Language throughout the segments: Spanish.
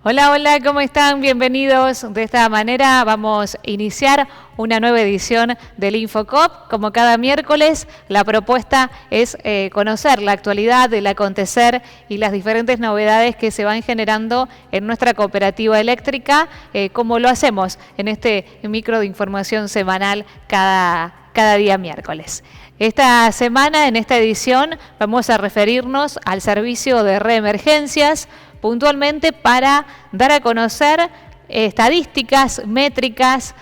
Hola, hola, ¿cómo están? Bienvenidos. De esta manera vamos a iniciar una nueva edición del InfoCop. Como cada miércoles, la propuesta es conocer la actualidad, el acontecer y las diferentes novedades que se van generando en nuestra cooperativa eléctrica, como lo hacemos en este micro de información semanal cada día miércoles. Esta semana, en esta edición, vamos a referirnos al servicio de reemergencias, puntualmente para dar a conocer estadísticas, métricas,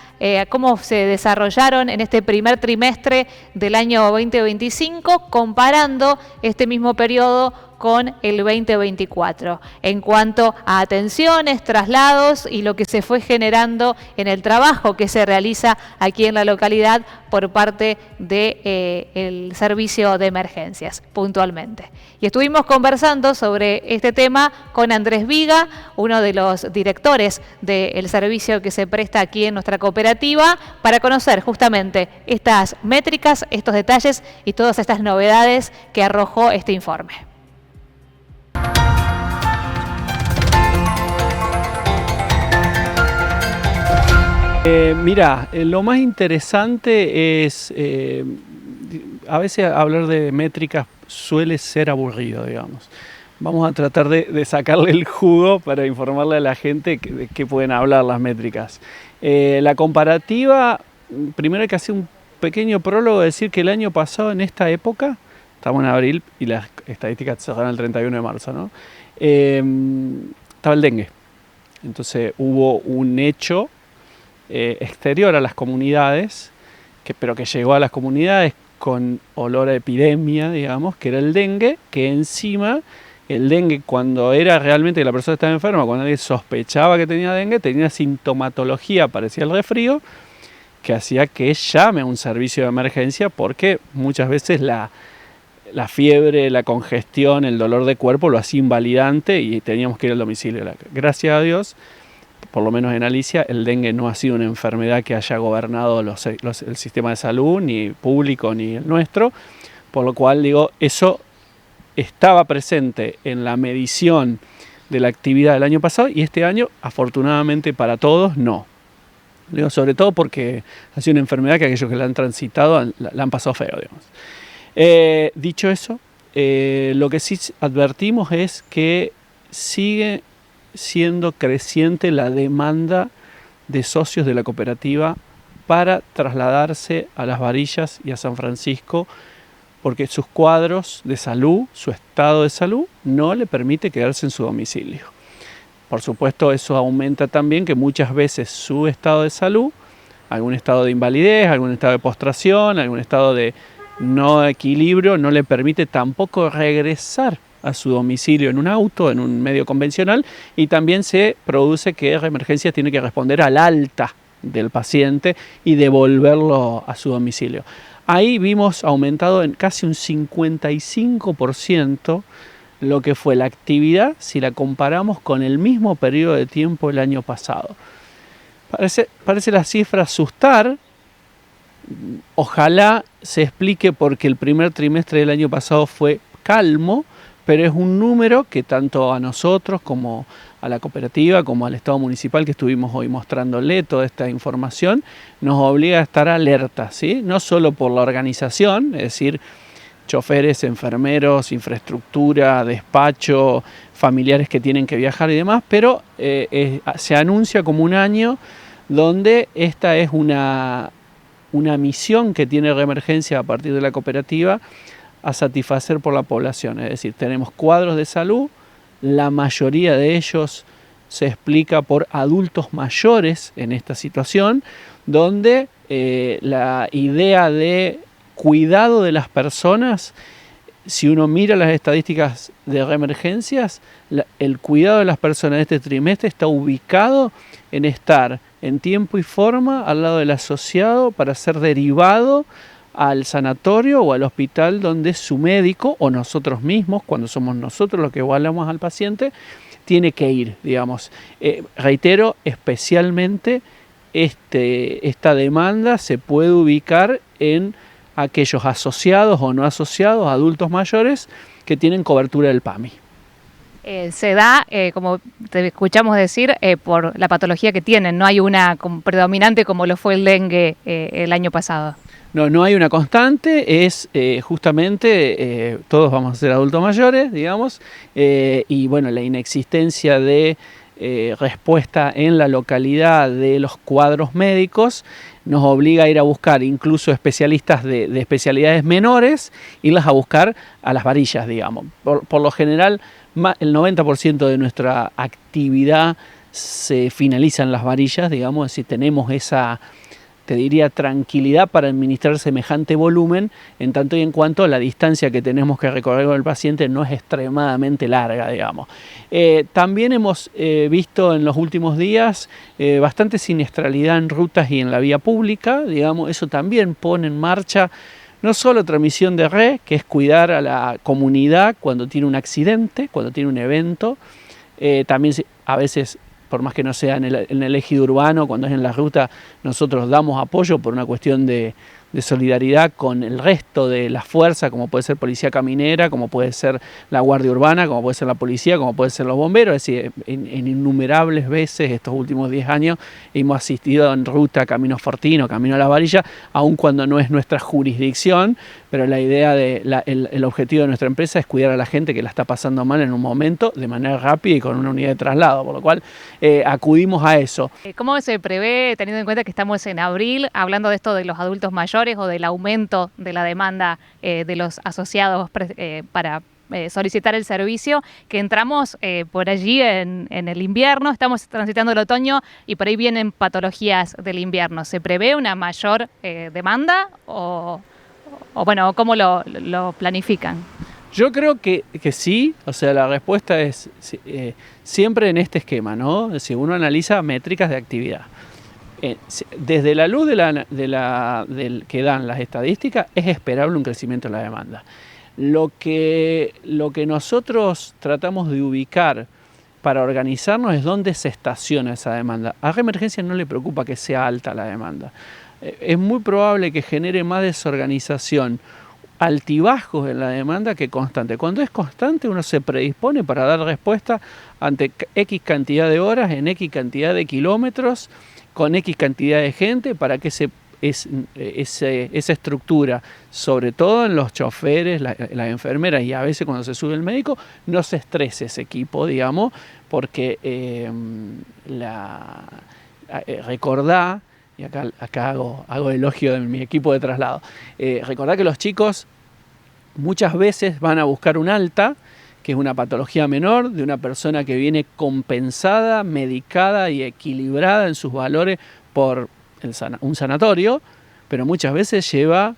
cómo se desarrollaron en este primer trimestre del año 2025, comparando este mismo periodo con el 2024, en cuanto a atenciones, traslados y lo que se fue generando en el trabajo que se realiza aquí en la localidad por parte del servicio de emergencias, puntualmente. Y estuvimos conversando sobre este tema con Andrés Viga, uno de los directores del servicio que se presta aquí en nuestra cooperativa, para conocer justamente estas métricas, estos detalles y todas estas novedades que arrojó este informe. Mira, lo más interesante es, a veces hablar de métricas suele ser aburrido, digamos. Vamos a tratar de sacarle el jugo para informarle a la gente de qué pueden hablar las métricas. La comparativa, primero hay que hacer un pequeño prólogo, decir que el año pasado en esta época, estamos en abril y las estadísticas se cerraron el 31 de marzo, ¿no? Estaba el dengue. Entonces hubo un hecho exterior a las comunidades, pero que llegó a las comunidades con olor a epidemia, digamos, que era el dengue, que encima el dengue, cuando era realmente que la persona estaba enferma, cuando alguien sospechaba que tenía dengue, tenía sintomatología parecida al resfrío, que hacía que llame a un servicio de emergencia, porque muchas veces la fiebre, la congestión, el dolor de cuerpo lo hacía invalidante y teníamos que ir al domicilio. Gracias a Dios, por lo menos en Alicia, el dengue no ha sido una enfermedad que haya gobernado el sistema de salud, ni público ni el nuestro, por lo cual digo, eso estaba presente en la medición de la actividad del año pasado y este año, afortunadamente para todos, no. Digo, sobre todo porque ha sido una enfermedad que aquellos que la han transitado la han pasado feo, digamos. Dicho eso, lo que sí advertimos es que sigue siendo creciente la demanda de socios de la cooperativa para trasladarse a Las Varillas y a San Francisco, porque sus cuadros de salud, su estado de salud, no le permite quedarse en su domicilio. Por supuesto, eso aumenta también que muchas veces su estado de salud, algún estado de invalidez, algún estado de postración, algún estado de no equilibrio, no le permite tampoco regresar a su domicilio en un auto, en un medio convencional, y también se produce que Reemergencias tiene que responder al alta del paciente y devolverlo a su domicilio. Ahí vimos aumentado en casi un 55% lo que fue la actividad si la comparamos con el mismo periodo de tiempo el año pasado. Parece la cifra asustar. Ojalá se explique porque el primer trimestre del año pasado fue calmo, pero es un número que tanto a nosotros como a la cooperativa, como al Estado municipal que estuvimos hoy mostrándole toda esta información, nos obliga a estar alerta, ¿sí? No solo por la organización, es decir, choferes, enfermeros, infraestructura, despacho, familiares que tienen que viajar y demás, pero se anuncia como un año donde esta es una misión que tiene Reemergencia a partir de la cooperativa a satisfacer por la población. Es decir, tenemos cuadros de salud, la mayoría de ellos se explica por adultos mayores en esta situación, donde la idea de cuidado de las personas, si uno mira las estadísticas de Reemergencias, el cuidado de las personas de este trimestre está ubicado en estar en tiempo y forma al lado del asociado para ser derivado al sanatorio o al hospital donde su médico o nosotros mismos, cuando somos nosotros los que evaluamos al paciente, tiene que ir, digamos. Reitero, especialmente esta demanda se puede ubicar en aquellos asociados o no asociados, adultos mayores, que tienen cobertura del PAMI. Se da, como te escuchamos decir, por la patología que tienen. No hay una predominante como lo fue el dengue el año pasado. No hay una constante, es justamente todos vamos a ser adultos mayores, digamos, y bueno, la inexistencia de respuesta en la localidad de los cuadros médicos nos obliga a ir a buscar incluso especialistas de especialidades menores, irlas a buscar a las varillas, digamos. Por lo general, el 90% de nuestra actividad se finaliza en las varillas, digamos, es decir, tenemos esa, te diría, tranquilidad para administrar semejante volumen, en tanto y en cuanto la distancia que tenemos que recorrer con el paciente no es extremadamente larga, digamos. También hemos visto en los últimos días bastante siniestralidad en rutas y en la vía pública, digamos, eso también pone en marcha no solo transmisión de red, que es cuidar a la comunidad cuando tiene un accidente, cuando tiene un evento, también a veces, por más que no sea en el ejido urbano, cuando es en la ruta, nosotros damos apoyo por una cuestión de solidaridad con el resto de la fuerza, como puede ser policía caminera, como puede ser la guardia urbana, como puede ser la policía, como puede ser los bomberos. Es decir, en innumerables veces estos últimos 10 años hemos asistido en ruta Camino Fortino, Camino a la Varilla, aun cuando no es nuestra jurisdicción, pero la idea el objetivo de nuestra empresa es cuidar a la gente que la está pasando mal en un momento de manera rápida y con una unidad de traslado, por lo cual acudimos a eso. ¿Cómo se prevé, teniendo en cuenta que estamos en abril, hablando de esto de los adultos mayores o del aumento de la demanda de los asociados para solicitar el servicio, que entramos por allí en el invierno, estamos transitando el otoño y por ahí vienen patologías del invierno? ¿Se prevé una mayor demanda o bueno, cómo lo planifican? Yo creo que sí, o sea, la respuesta es siempre en este esquema, ¿no? Si uno analiza métricas de actividad. Desde la luz del que dan las estadísticas, es esperable un crecimiento en la demanda. Lo que nosotros tratamos de ubicar para organizarnos es dónde se estaciona esa demanda. A Reemergencia no le preocupa que sea alta la demanda. Es muy probable que genere más desorganización, altibajos en la demanda que constante. Cuando es constante, uno se predispone para dar respuesta ante X cantidad de horas, en X cantidad de kilómetros, con X cantidad de gente, para que esa estructura, sobre todo en los choferes, las enfermeras y a veces cuando se sube el médico, no se estrese ese equipo, digamos, porque recordá, y acá hago elogio de mi equipo de traslado, recordá que los chicos muchas veces van a buscar un alta, que es una patología menor de una persona que viene compensada, medicada y equilibrada en sus valores por un sanatorio, pero muchas veces lleva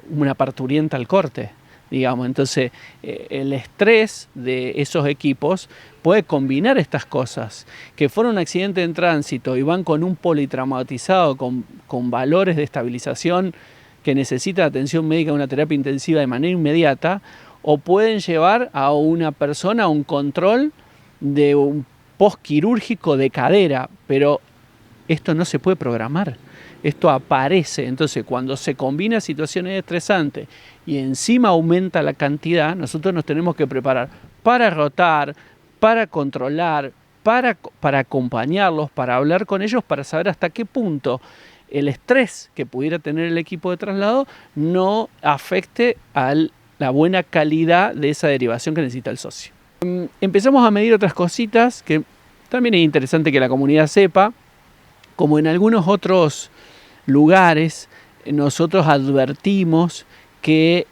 una parturienta al corte, digamos. Entonces, el estrés de esos equipos puede combinar estas cosas, que fueron un accidente en tránsito y van con un politraumatizado, con valores de estabilización que necesita atención médica, una terapia intensiva de manera inmediata, o pueden llevar a una persona a un control de un postquirúrgico de cadera, pero esto no se puede programar, esto aparece. Entonces, cuando se combina situaciones estresantes y encima aumenta la cantidad, nosotros nos tenemos que preparar para rotar, para controlar, para acompañarlos, para hablar con ellos, para saber hasta qué punto el estrés que pudiera tener el equipo de traslado no afecte a la buena calidad de esa derivación que necesita el socio. Empezamos a medir otras cositas que también es interesante que la comunidad sepa. Como en algunos otros lugares, nosotros advertimos que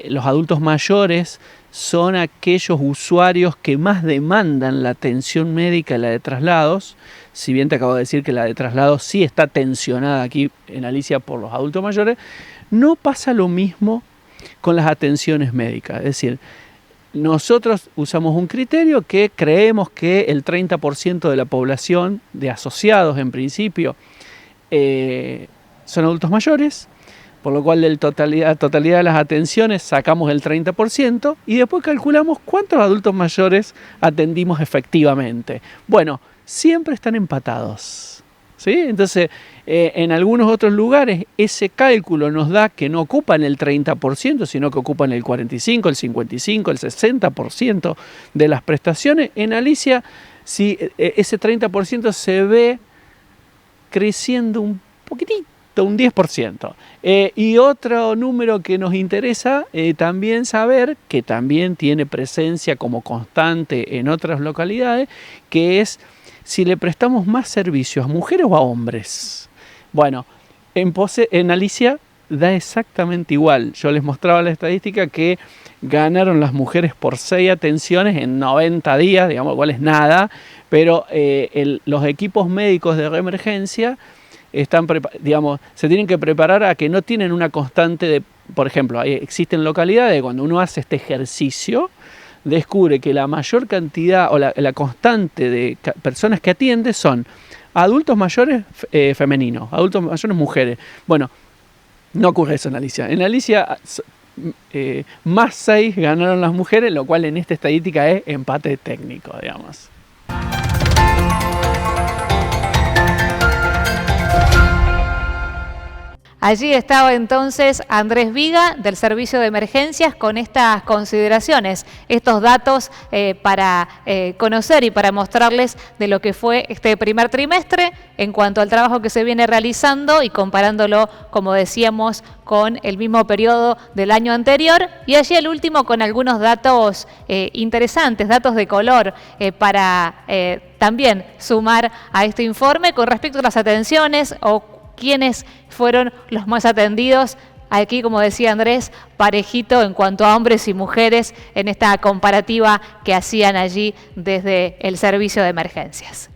los adultos mayores son aquellos usuarios que más demandan la atención médica y la de traslados. Si bien te acabo de decir que la de traslados sí está tensionada aquí en Alicia por los adultos mayores, no pasa lo mismo con las atenciones médicas. Es decir, nosotros usamos un criterio que creemos que el 30% de la población de asociados en principio son adultos mayores, por lo cual de la totalidad de las atenciones sacamos el 30% y después calculamos cuántos adultos mayores atendimos efectivamente. Bueno, siempre están empatados. ¿Sí? Entonces, en algunos otros lugares ese cálculo nos da que no ocupan el 30%, sino que ocupan el 45%, el 55%, el 60% de las prestaciones. En Alicia, si ese 30% se ve creciendo un poquitito, un 10%. Y otro número que nos interesa también saber, que también tiene presencia como constante en otras localidades, que es si le prestamos más servicios a mujeres o a hombres. Bueno, en Alicia da exactamente igual. Yo les mostraba la estadística que ganaron las mujeres por 6 atenciones en 90 días, digamos, igual es nada, pero los equipos médicos de reemergencia se tienen que preparar a que no tienen una constante de, por ejemplo, existen localidades cuando uno hace este ejercicio, descubre que la mayor cantidad o la constante de personas que atiende son adultos mayores femeninos, adultos mayores mujeres. Bueno, no ocurre eso en Alicia. En Alicia más 6 ganaron las mujeres, lo cual en esta estadística es empate técnico, digamos. Allí estaba entonces Andrés Viga del Servicio de Emergencias con estas consideraciones, estos datos para conocer y para mostrarles de lo que fue este primer trimestre en cuanto al trabajo que se viene realizando y comparándolo, como decíamos, con el mismo periodo del año anterior. Y allí el último con algunos datos interesantes, datos de color para también sumar a este informe con respecto a las atenciones o quiénes fueron los más atendidos. Aquí, como decía Andrés, parejito en cuanto a hombres y mujeres en esta comparativa que hacían allí desde el servicio de emergencias.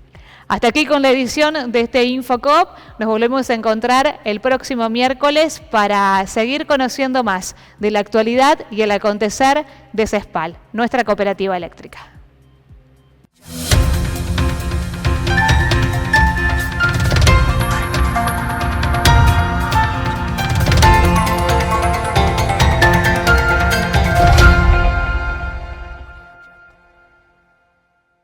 Hasta aquí con la edición de este InfoCoop. Nos volvemos a encontrar el próximo miércoles para seguir conociendo más de la actualidad y el acontecer de CESPAL, nuestra cooperativa eléctrica.